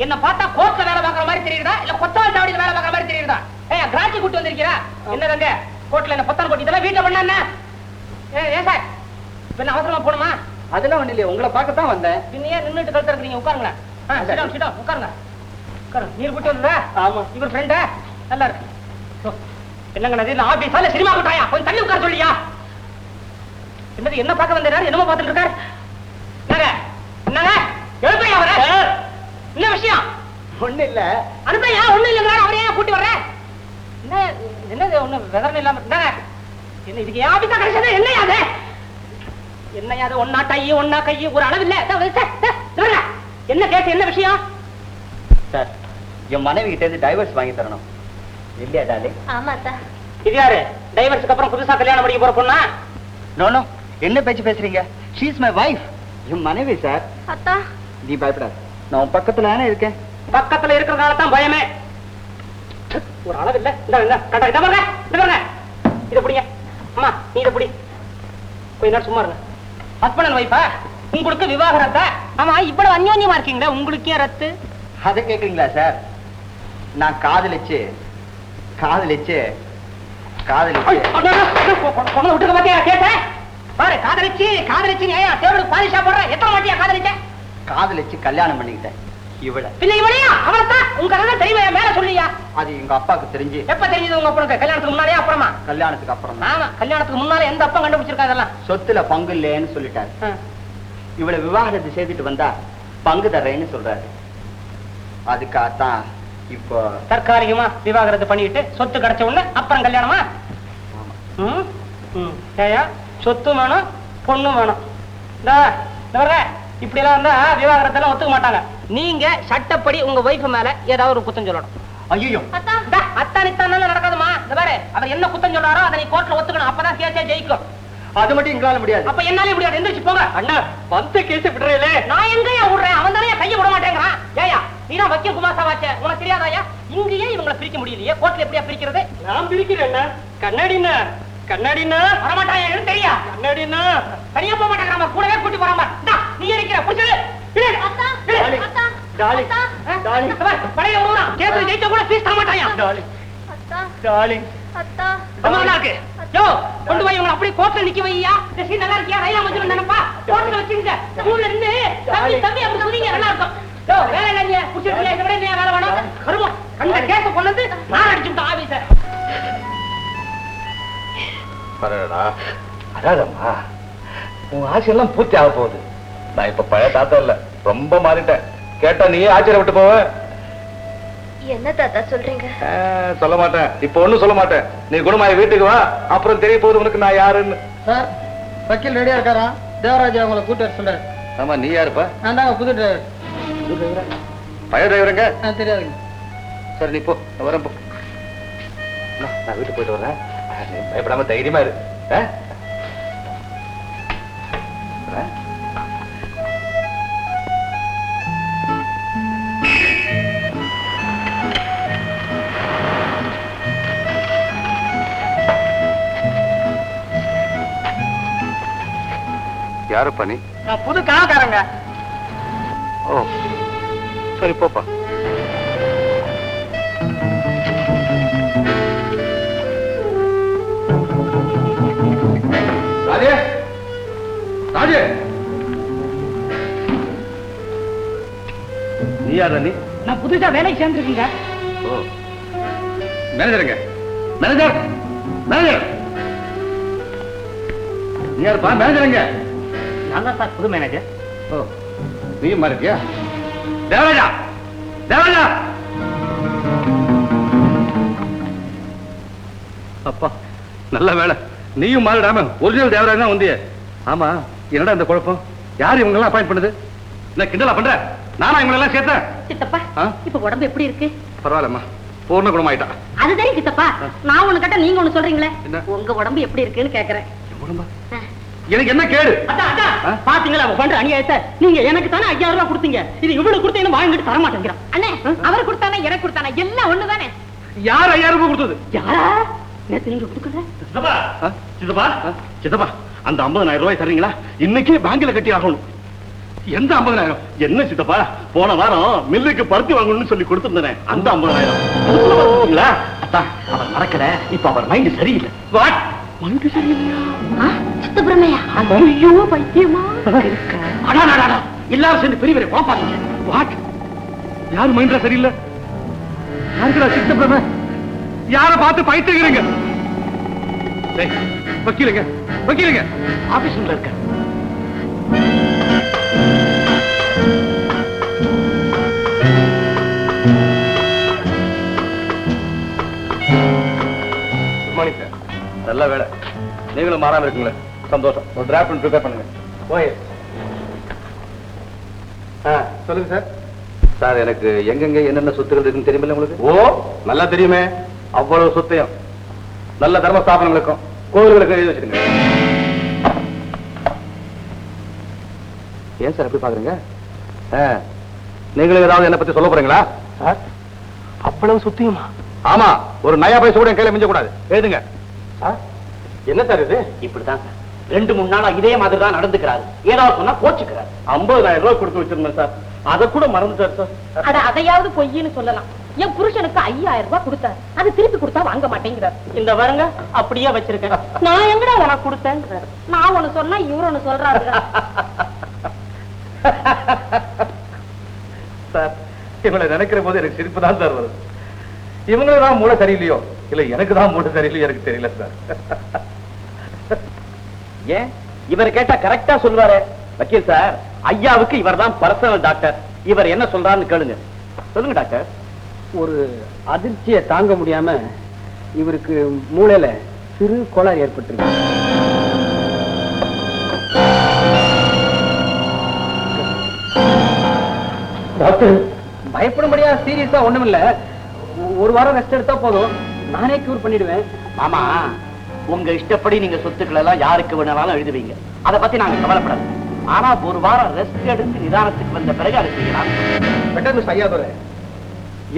என்ன பார்த்தா கோர்ட்ல வேலை பார்க்கற மாதிரி தெரியுதா இல்ல கொத்தவால் சாவடியில வேலை பார்க்கற மாதிரி தெரியுதா? ஏய், கிராச்சி கூட்டி வந்திருக்கீரா? என்னங்க கோர்ட்ல என்ன பொத்தல் போட்டு இதெல்லாம் வீட்ல பண்ணா என்ன? ஏய் சார், என்ன அவசரமா போணுமா? அதெல்லாம் ஒண்ணு இல்லையா, உங்களை பார்க்கத்தான் வந்தேன். பின்ன ஏன் நின்னுட்டு கழுத்து இருக்கீங்க? உட்காருங்க. சிடம் உட்காருங்க. உட்காருங்க. நீர் போட்டு வந்தா? ஆமா. இவர் ஃப்ரெண்டா? நல்லா இருக்கு. என்னங்க இது ஆபீஸா இல்ல சினிமா கூட்டாயா? கொஞ்சம் தள்ளி உட்கார சொல்லியா? என்னது என்ன பார்க்க வந்தாரு? என்னமோ பார்த்துட்டு இருக்காரு. என்னங்க என்னங்க எழுப்பையா அவரை? என்ன விஷயம்? ஒண்ணு இல்ல. அனுப்பையா? ஒண்ணு இல்லைங்க, அவரையே கூட்டி வர்றேன். என்ன என்னது ஒண்ணு விவரம் இல்லாம இருந்தாங்க. என்ன இதுக்கு ஏன் ஆபீஸா கிடைச்சது? என்னையா அது? என்னையா அது? ஒன்னா டை ஒன்னா கை ஒரு அளவு இல்ல. என்ன கேஸ், என்ன விஷயம்? சார், என் மனைவி கிட்ட இருந்து டைவர்ஸ் வாங்கி தரணும். இல்லையா டார்லிங்? ஆமா அத்தா. இது யாரு? டைவர்ஸ்க்கு அப்புறம் புதுசா கல்யாணம் பண்ணிக்க போற பொண்ணா? நோ நோ, என்ன பேச்சு பேசுறீங்க? She is my wife. என் மனைவி சார். அத்தா, நீ பயப்படாத, நான் உன் பக்கத்துல தானே இருக்கேன். பக்கத்துல இருக்கிறதுனால தான் பயமே. ஒரு அளவு இல்ல. இந்த கட்ட இத பாருங்க, இத பாருங்க. இத புடிங்க. அம்மா நீ இத புடி. கொஞ்ச நேரம் சும்மா இருங்க. ஹஸ்பண்ட் அண்ட் வைஃபா? உங்களுக்கு விவாகரத்தா? ஆமா, இவ்வளவு அந்யோன்யமா இருக்கீங்களா, உங்களுக்கு ஏன் ரத்து? அதை கேக்குறீங்களா சார்? நான் காதலிச்சு கொண்டு விட்டுக்க மாட்டியா கேட்ட? பாரு, காதலிச்சு ஏன் தேவனுக்கு பாலிஷா போடுற? எத்தனை மாட்டியா காதலிச்சு கல்யாணம் பண்ணிக்கிட்டேன். இவள பின்ன இவளையா? அவளைத்தான் உங்க கதை தெரியுமா? மேல சொல்லியா? அது எங்க அப்பாவுக்கு தெரிஞ்சு. எப்ப தெரிஞ்சது உங்க அப்பனுக்கு? கல்யாணத்துக்கு முன்னாலே அப்புறமா? கல்யாணத்துக்கு அப்புறம் தான். ஆமா, கல்யாணத்துக்கு முன்னாலே எந்த அப்பா கண்டுபிடிச்சிருக்கா இதெல்லாம்? சொத்துல பங்கு இல்லைன்னு சொல்லிட்டாரு. இவளை விவாகரத்து செய்துட்டு வந்தா பங்கு தர்றேன்னு சொல்றாரு. அதுக்காகத்தான் இப்போ தற்காலிகமா விவாகரத்து பண்ணிட்டு சொத்து கிடைச்ச உடனே அப்புறம் கல்யாணமா? ஏயா, சொத்து வேணும், பொண்ணு வேணும். இப்படி எல்லாம் இருந்தா விவாகரத்தெல்லாம் ஒத்துக்க மாட்டாங்க. நீங்க சட்டப்படி உங்க வைஃப் மேல ஏதாவது ஒரு குத்தம் சொல்லணும். ஐயோ, அத்தானித்தான் நடக்காதுமா. இந்த பாரு, அவர் என்ன குத்தம் சொல்றாரோ அதை நீ கோர்ட்ல ஒத்துக்கணும். அப்பதான் கேஸே ஜெயிக்கும். அது மட்டும் எங்களால முடியாது. அப்ப என்னாலே முடியாது. எந்திரிச்சு போங்க. அண்ணா வந்த கேஸ் விடுறேன். நான் எங்கயா விடுறேன்? அவன் தானே கையை விட மாட்டேங்கிறான். ஏயா, நீதான் வக்கீல் குமாசாவாச்சே, உனக்கு தெரியாதாயா? இங்கேயே இவங்களை பிரிக்க முடியலையே, கோர்ட்ல எப்படியா பிரிக்கிறது? நான் பிரிக்கிறேன். கண்ணாடினா வரமாட்டாயா? எனக்கு தெரியா? கண்ணாடினா தனியா போக மாட்டேங்கிறாம, கூடவே கூட்டி போறாம. நீ இருக்கிற புடிச்சது பழைய ஊரான் கேஸ் ஜெயிச்ச கூட ஃபீஸ் தர மாட்டாயா? கொண்டு போய் இவங்க அப்படியே கோர்ட்ல நிக்க வையா. நல்லா இருக்கியா? ரயிலா மஞ்சள் நினைப்பா கோர்ட்ல வச்சுங்க. ஊர்ல இருந்து தம்பி அப்படி சொல்லிங்க, நல்லா இருக்கும். வேலை இல்லைங்க, புடிச்சிருக்கீங்க, இதை விட வேலை வேணும். வருவோம் அந்த கேஸ கொண்டு வந்து நான் அடிச்சுட்டேன் ஆபீஸ. அடாதம்மா, உன் ஆசையெல்லாம் பூர்த்தி ஆக போகுது. நான் இப்ப பழைய தாத்தா இல்ல, ரொம்ப மாறிட்டேன். கேட்டா நீயே ஆச்சரிய விட்டு போவ. என்ன தாத்தா சொல்றீங்க? சொல்ல மாட்டேன், இப்ப ஒண்ணும் சொல்ல மாட்டேன். நீ குணமாயி வீட்டுக்கு வா, அப்புறம் தெரிய போகுது உனக்கு நான் யாருன்னு. சார், வக்கீல் ரெடியா இருக்காரா? தேவராஜ் அவங்களை கூட்டு வர சொல்றாரு. ஆமா, நீ யாருப்பா? நான் தாங்க புது டிரைவர். பழைய டிரைவருங்க? தெரியாதுங்க. சரி, நீ போ, நான் வரேன். போ, நான் வீட்டுக்கு போயிட்டு வரேன். பயப்படாம தைரியமா இரு. யாருப்பா நீ? நான் புது கணக்காரங்க. ஓ, சரி, போப்பா. ராஜே, ராஜே, நீ யாரா? நீ? நான் புதுசா வேலைக்கு சேர்ந்துருக்கீங்க. ஓ, மேனேஜருங்க. மேனேஜர், மேனேஜர், நீ யாருப்பா? மேனேஜருங்க. நான் தான் சார் புது மேனேஜர். ஓ, நீயும் மாறிட்டியா? தேவராஜா, தேவராஜா. அப்பா, நல்ல வேலை, நீயும் மாறிடாம ஒரிஜினல் தேவராஜ் தான் வந்தியே. ஆமா, என்னடா இந்த குழப்பம்? யார் இவங்க எல்லாம் அப்பாயிண்ட் பண்ணுது? என்ன கிண்டலா பண்ற? நானா இவங்க எல்லாம் சேர்த்தேன்? சித்தப்பா, இப்ப உடம்பு எப்படி இருக்கு? பரவாயில்லம்மா, பூர்ண குணமாயிட்டா. அதுதான் சித்தப்பா, நான் ஒண்ணு கேட்டா நீங்க ஒண்ணு சொல்றீங்களே. உங்க உடம்பு எப்படி இருக்குன்னு கேக்குறேன். எனக்கு என்ன கேடு? பாத்தீங்களா அவன் பண்ற அநியாயத்தை? நீங்க எனக்கு தானே 5000 ரூபாய் கொடுத்தீங்க, இது இவ்வளவு கொடுத்தீங்கன்னு வாங்கிட்டு தர மாட்டேங்கிறான். அண்ணே, அவர் கொடுத்தானே எனக்கு கொடுத்தானே எல்லாம் ஒண்ணுதானே. யார் 5000 ரூபாய் கொடுத்தது? யாரா? நேத்து நீங்க கொடுக்கல. சித்தப்பா அந்த 50000 ரூபாய் தரீங்களா? இன்னைக்கே பேங்க்ல கட்டி ஆகணும். எந்த 50000? என்ன சித்தப்பா, போன வாரம் மில்லுக்கு பருத்தி வாங்கணும்னு சொல்லி கொடுத்திருந்தேன், அந்த 50000. அவர் மறக்கல, இப்ப அவர் மைண்ட் சரியில்லை. வாட்? மைண்ட் சரியில்லையா? சித்தபிரமையா? ஐயோ பைத்தியமா இருக்க. எல்லாரும் சேர்ந்து பெரியவரை குழப்பாதீங்க. வாட்? யார் மைண்ட்ல சரியில்லை? யாருக்குடா சித்தப்பிரமை? யார பார்த்து பைத்தியக்கிறீங்க? வக்கீலுங்க வக்கீலுங்க ஆபீஸ்ல இருக்க. நல்ல வேலை, நீங்களும் மாறாம இருக்கீங்களே, சந்தோஷம். ஒரு டிராஃப்ட் ப்ரிப்பேர் பண்ணுங்க. ஓகே சொல்லுங்க சார். சார் எனக்கு எங்கெங்க என்னென்ன சொத்துக்கள் இருக்குன்னு தெரியுமில்ல உங்களுக்கு? ஓ நல்லா தெரியுமே. அவ்வளவு சொத்தையும் நல்ல தர்ம ஸ்தாபனங்களுக்கும் கோவில்களுக்கும் எழுதி வச்சிருங்க. ஏன் சார் அப்படி பாக்குறீங்க? நீங்களும் ஏதாவது என்ன பத்தி சொல்ல போறீங்களா? சார் அவ்வளவு சொத்தையுமா? ஆமா, ஒரு நயா பைசா கூட என் கையில மிஞ்ச கூடாது. எழுதுங்க. என்ன சார் இது? இப்படிதான் சார் 2-3 நாளா இதே மாதிரி தான் நடந்துக்கிறாரு. ஏதாவது சொன்னா கோச்சுக்கிறாரு. 50000 ரூபாய் கொடுத்து வச்சிருந்தேன் சார், அதை கூட மறந்துட்டார் சார். அட அதையாவது பொய்ன்னு சொல்லலாம். என் புருஷனுக்கு 5000 ரூபாய் கொடுத்தாரு, அது திருப்பி கொடுத்தா வாங்க மாட்டேங்கிறார். இந்த வருங்க அப்படியே வச்சிருக்கேன். நான் எங்கடா உனக்கு கொடுத்தேன்? நான் ஒண்ணு சொன்னா இவரு ஒண்ணு சொல்றாரு. சார் இவங்களை நினைக்கிற போது எனக்கு சிரிப்பு தான் சார் வருது. இவங்களே தான் மூளை சரியில்லையோ இல்ல எனக்கு தான் மூளை சரியில்லையோ எனக்கு தெரியல சார். ஏன் இவர் கேட்டா கரெக்டா சொல்லுவாரு. வக்கீல் சார், ஐயாவுக்கு இவர் தான் பர்சனல் டாக்டர். இவர் என்ன சொல்றாருன்னு கேளுங்க. சொல்லுங்க டாக்டர். ஒரு அதிர்ச்சியை தாங்க முடியாம இவருக்கு மூளையில சிறு கோளாறு ஏற்பட்டிருக்கு. டாக்டர் பயப்படும்படியா சீரியஸா ஒண்ணும் இல்ல, ஒரு வாரம் ரெஸ்ட் எடுத்தா போதும், நானே கியூர் பண்ணிடுவேன். மாமா, உங்க இஷ்டப்படி நீங்க சொத்துக்கள் எல்லாம் யாருக்கு வேணாலும் எழுதுவீங்க, அதை பத்தி நாங்க கவலைப்படாது. ஆனா ஒரு வாரம் ரெஸ்ட் எடுத்து நிதானத்துக்கு வந்த பிறகு அதை செய்யலாம். பெட்டர் மிஸ் ஐயாதுரை,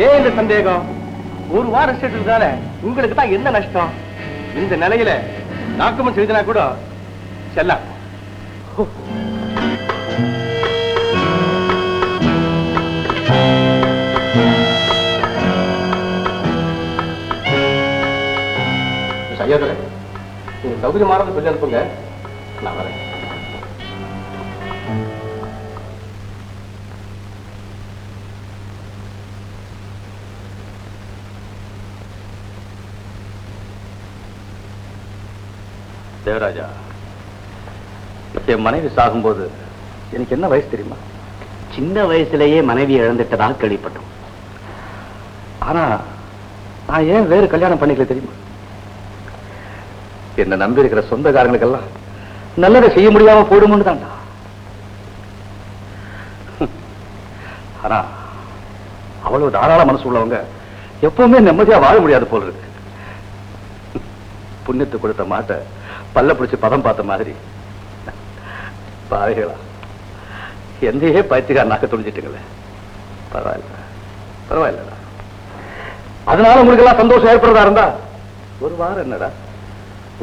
ஏன் இந்த சந்தேகம்? ஒரு வாரம் ரெஸ்ட் எடுத்ததால உங்களுக்கு தான் என்ன நஷ்டம்? இந்த நிலையில டாக்குமெண்ட் எழுதினா கூட செல்லாம். ஐயாதுரை, நீங்க சௌகரியமானது சொல்லி அனுப்புங்க, நான் வரேன். தேவராஜா, என் மனைவி சாகும்போது எனக்கு என்ன வயசு தெரியுமா? சின்ன வயசுலயே மனைவி இழந்துட்டதாக கேள்விப்பட்டோம். ஆனா நான் ஏன் வேறு கல்யாணம் பண்ணிக்கல தெரியுமா? என்ன நம்பி இருக்கிற சொந்தக்காரங்களுக்கெல்லாம் நல்லதை செய்ய முடியாம போடுமுன்னு தான்டா. ஆனா அவ்வளவு தாராள மனசு உள்ளவங்க எப்பவுமே நிம்மதியா வாழ முடியாது போல இருக்கு. புண்ணியத்தை கொடுத்த மாட்ட பல்ல பிடிச்சு பதம் பார்த்த மாதிரி பாவைகளா என்னையே பைத்தியக்காரனாக்க துணிஞ்சிட்டுங்களே. பரவாயில்ல பரவாயில்லடா. அதனால உங்களுக்கு எல்லாம் சந்தோஷம் ஏற்படுறதா இருந்தா ஒரு வாரம் என்னடா,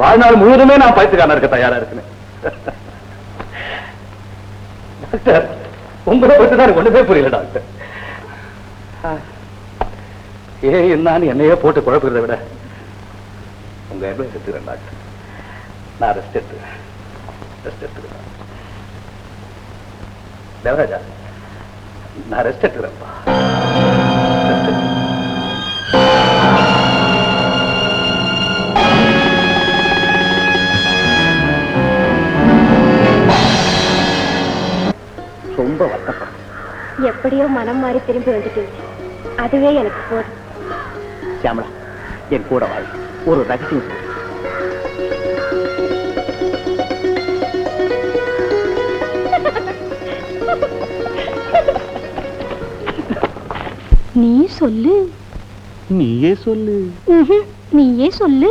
வாழ்நாள் முழுவதுமே நான் பைத்தியக்காரனா இருக்க தயாரா இருக்கேன். டாக்டர், உங்களை பற்றி தான் ஒண்ணுமே புரியல டாக்டர். ஏன் என்னன்னு என்னையே போட்டு குழப்பறதை விட உங்க அட்வைஸ் எடுத்துக்கிறேன் டாக்டர். நான் ரெஸ்ட் எடுத்துக்கிறேன். தேவராஜா, நான் ரெஸ்ட் எடுத்துக்கிறேன்ப்பா. ரொம்ப வருத்தப்படுறேன். எப்படியோ மனம் மாறி திரும்பி வந்துட்டீங்க, அதுவே எனக்கு போதும். சியாமளா, என் கூட வாழ். ஒரு ரகசியம் சொல்லு. நீ சொல்லு. நீயே சொல்லு. நீயே சொல்லு.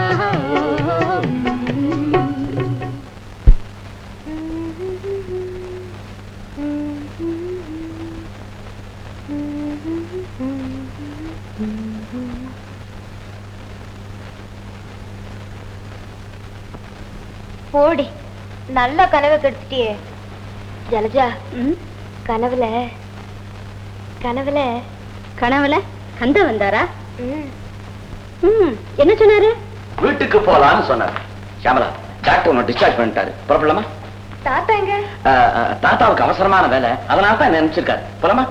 போடி நல்ல கனவை கெடுத்துட்டியே ஜலஜா. கனவுல கனவுல கனவுல கந்த வந்தாரா? என்ன சொன்னாரு? வீட்டுக்கு போலான்னு சொன்னாரு. ஷியாமலா, டாக்டர் உன்னை டிஸ்சார்ஜ் பண்ணிட்டாரு. புறப்படலாமா? தாத்தா எங்க? தாத்தாவுக்கு அவசரமான வேலை, அதனால தான் நினைச்சிருக்காரு. போலாமா?